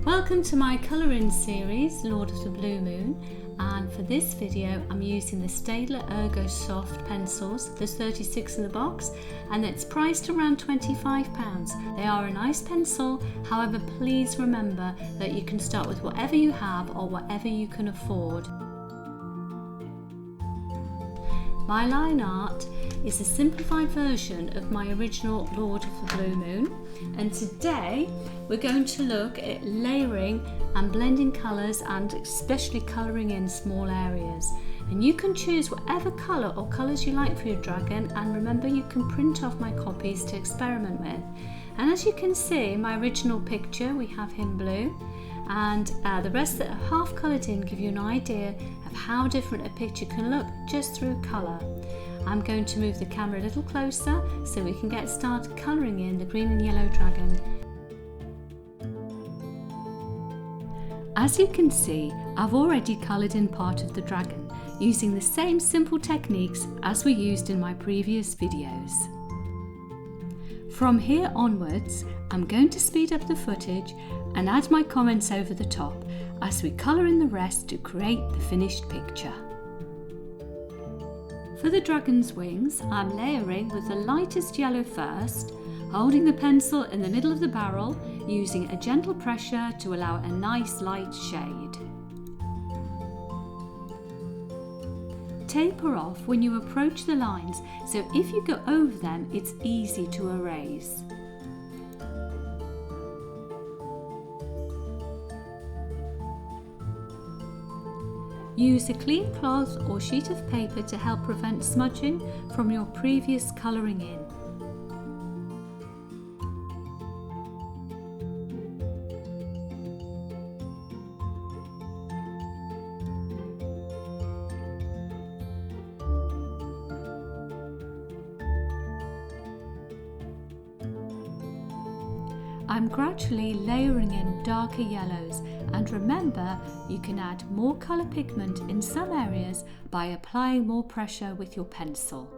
Welcome to my colouring series, Lord of the Blue Moon, and for this video I'm using the Staedtler Ergo Soft pencils. There's 36 in the box and it's priced around £25. They are a nice pencil, however please remember that you can start with whatever you have or whatever you can afford. My line art is a simplified version of my original Lord of the Blue Moon, and today we're going to look at layering and blending colours and especially colouring in small areas. And you can choose whatever colour or colours you like for your dragon, and remember you can print off my copies to experiment with. And as you can see, my original picture, we have him blue, and the rest that are half coloured in give you an idea of how different a picture can look just through colour. I'm going to move the camera a little closer so we can get started colouring in the green and yellow dragon. As you can see, I've already coloured in part of the dragon using the same simple techniques as we used in my previous videos. From here onwards, I'm going to speed up the footage and add my comments over the top as we colour in the rest to create the finished picture. For the dragon's wings, I'm layering with the lightest yellow first, holding the pencil in the middle of the barrel, using a gentle pressure to allow a nice light shade. Taper off when you approach the lines, so if you go over them, it's easy to erase. Use a clean cloth or sheet of paper to help prevent smudging from your previous colouring in. I'm gradually layering in darker yellows, and remember you can add more colour pigment in some areas by applying more pressure with your pencil.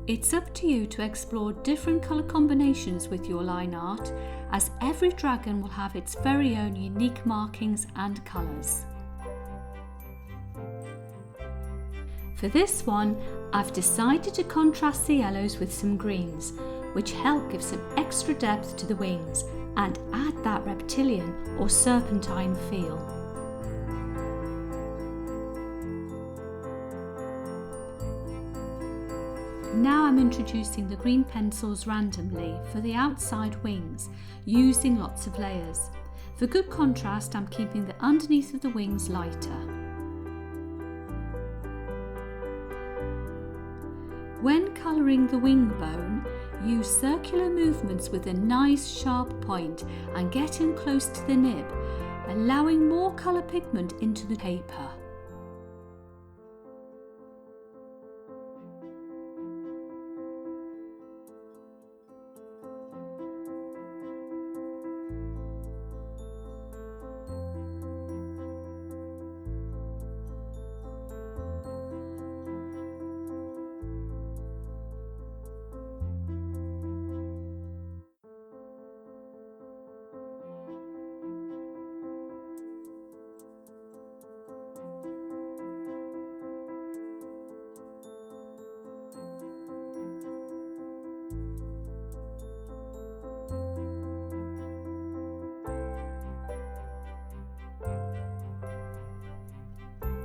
It's up to you to explore different colour combinations with your line art, as every dragon will have its very own unique markings and colours. For this one, I've decided to contrast the yellows with some greens, which help give some extra depth to the wings and add that reptilian or serpentine feel. Now I'm introducing the green pencils randomly for the outside wings, using lots of layers. For good contrast, I'm keeping the underneath of the wings lighter. When colouring the wing bone, use circular movements with a nice sharp point and get in close to the nib, allowing more colour pigment into the paper.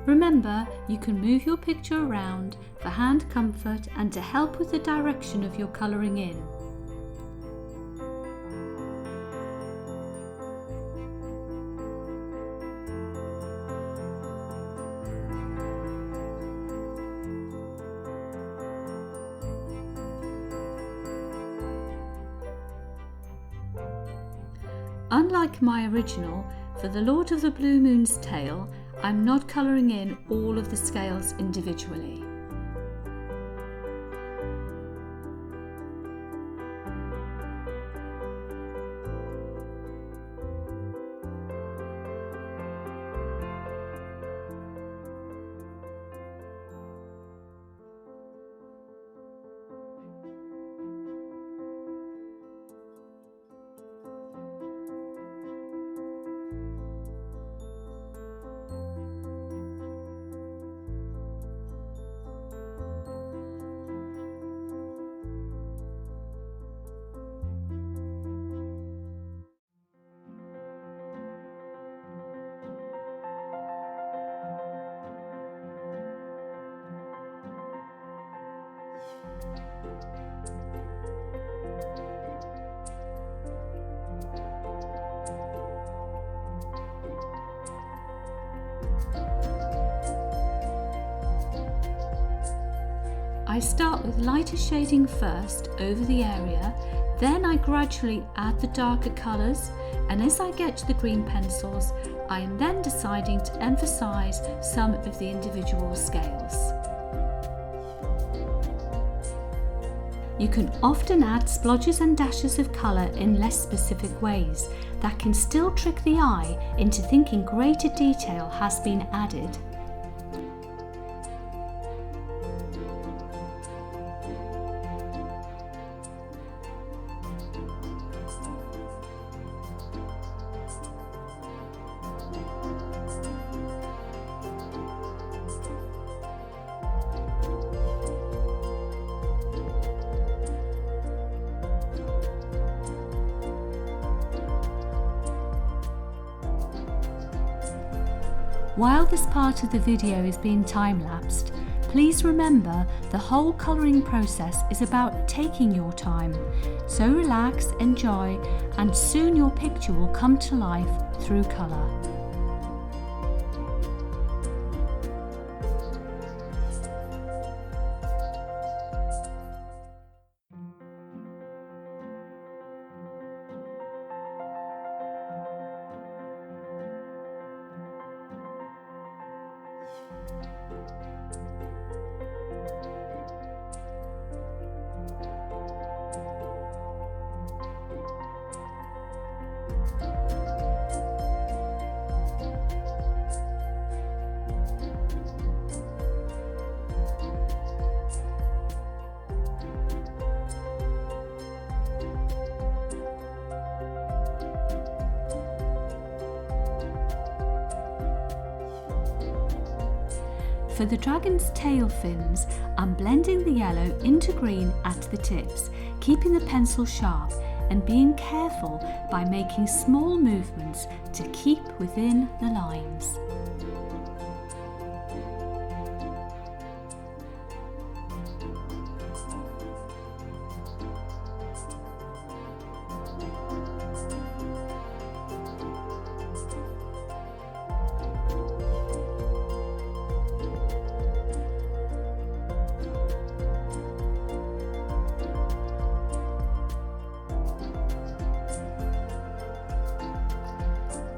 Remember, you can move your picture around for hand comfort and to help with the direction of your colouring in. Unlike my original, for the Lord of the Blue Moon's tail, I'm not colouring in all of the scales individually. I start with lighter shading first over the area, then I gradually add the darker colours, and as I get to the green pencils, I am then deciding to emphasise some of the individual scales. You can often add splodges and dashes of colour in less specific ways that can still trick the eye into thinking greater detail has been added. While this part of the video is being time-lapsed, please remember the whole colouring process is about taking your time. So relax, enjoy, and soon your picture will come to life through colour. For the dragon's tail fins, I'm blending the yellow into green at the tips, keeping the pencil sharp and being careful by making small movements to keep within the lines.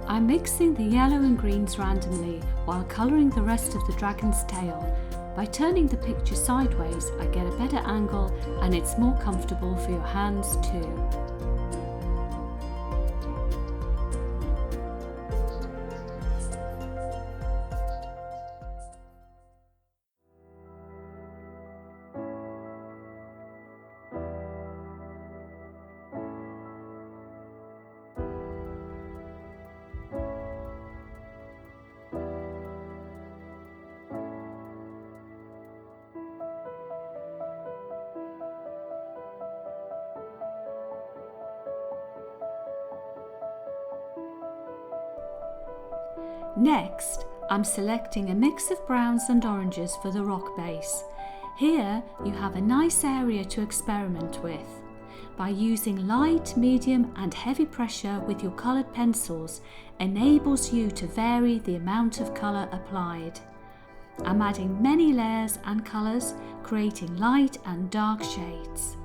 I'm mixing the yellow and greens randomly while colouring the rest of the dragon's tail. By turning the picture sideways, I get a better angle and it's more comfortable for your hands too. Next, I'm selecting a mix of browns and oranges for the rock base. Here you have a nice area to experiment with. By using light, medium and heavy pressure with your coloured pencils enables you to vary the amount of colour applied. I'm adding many layers and colours, creating light and dark shades.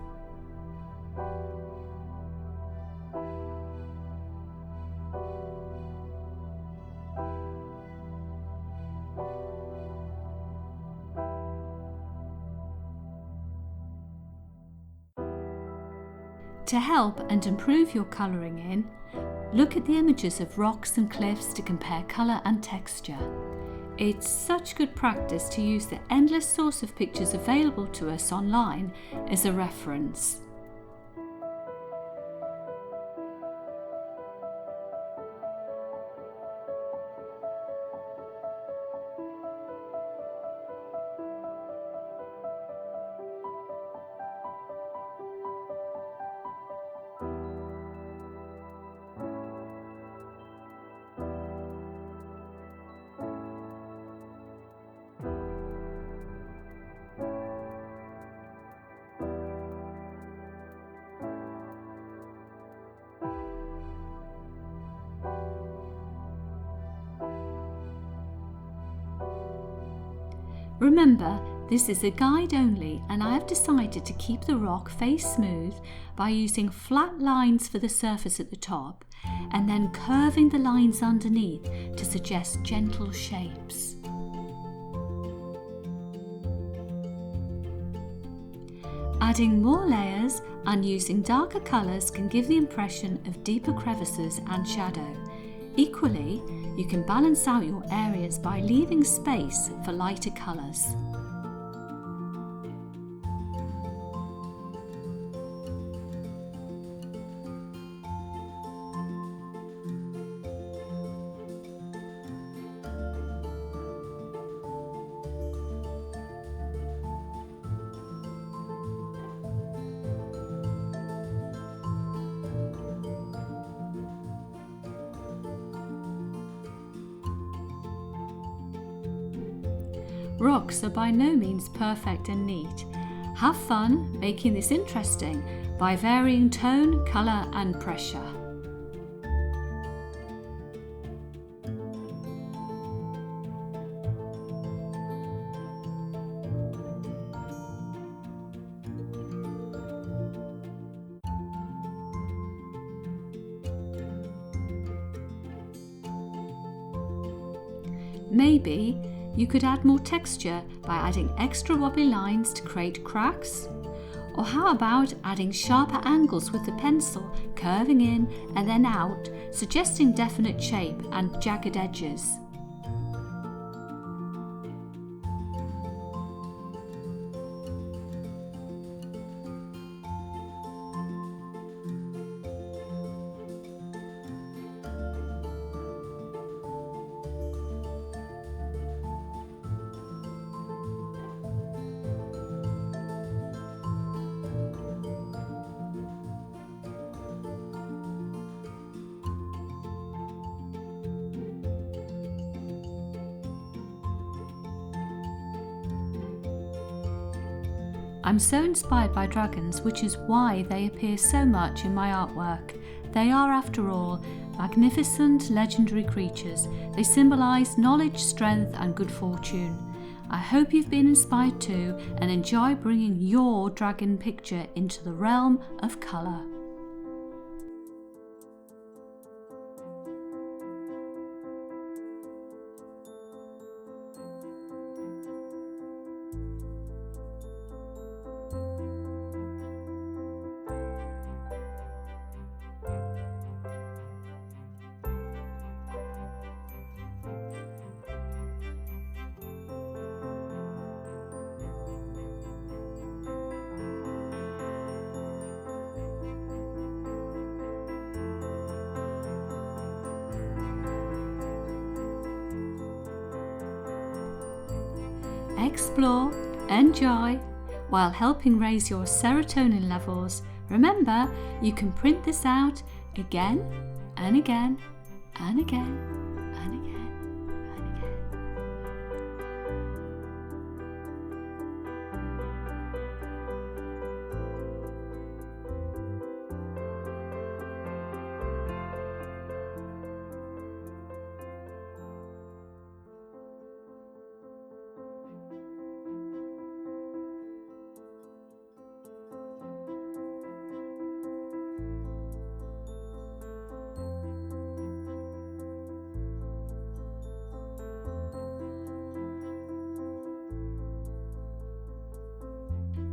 To help and improve your colouring in, look at the images of rocks and cliffs to compare colour and texture. It's such good practice to use the endless source of pictures available to us online as a reference. Remember, This is a guide only, and I have decided to keep the rock face smooth by using flat lines for the surface at the top and then curving the lines underneath to suggest gentle shapes. Adding more layers and using darker colours can give the impression of deeper crevices and shadow. Equally, you can balance out your areas by leaving space for lighter colours. Rocks are by no means perfect and neat. Have fun making this interesting by varying tone, colour and pressure. Maybe you could add more texture by adding extra wobbly lines to create cracks. Or how about adding sharper angles with the pencil, curving in and then out, suggesting definite shape and jagged edges. I'm so inspired by dragons, which is why they appear so much in my artwork. They are, after all, magnificent, legendary creatures. They symbolise knowledge, strength and good fortune. I hope you've been inspired too and enjoy bringing your dragon picture into the realm of colour. Explore, enjoy, while helping raise your serotonin levels. Remember, you can print this out again and again and again and again and again.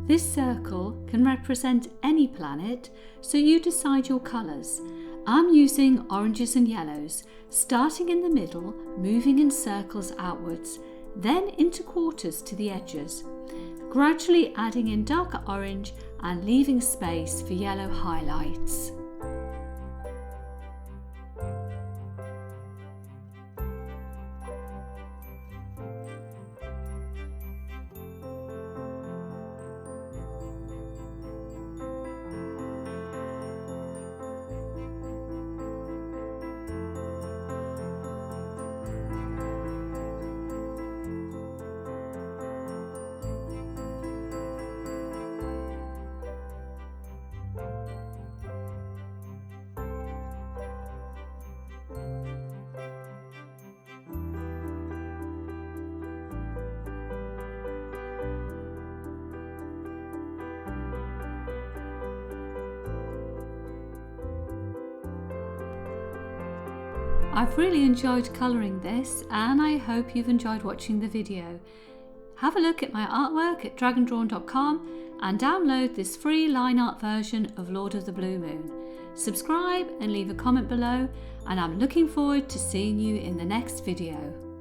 This circle can represent any planet, so you decide your colours. I'm using oranges and yellows, starting in the middle, moving in circles outwards, then into quarters to the edges, gradually adding in darker orange and leaving space for yellow highlights. I've really enjoyed colouring this, and I hope you've enjoyed watching the video. Have a look at my artwork at dragondrawn.com and download this free line art version of Lord of the Blue Moon. Subscribe and leave a comment below, and I'm looking forward to seeing you in the next video.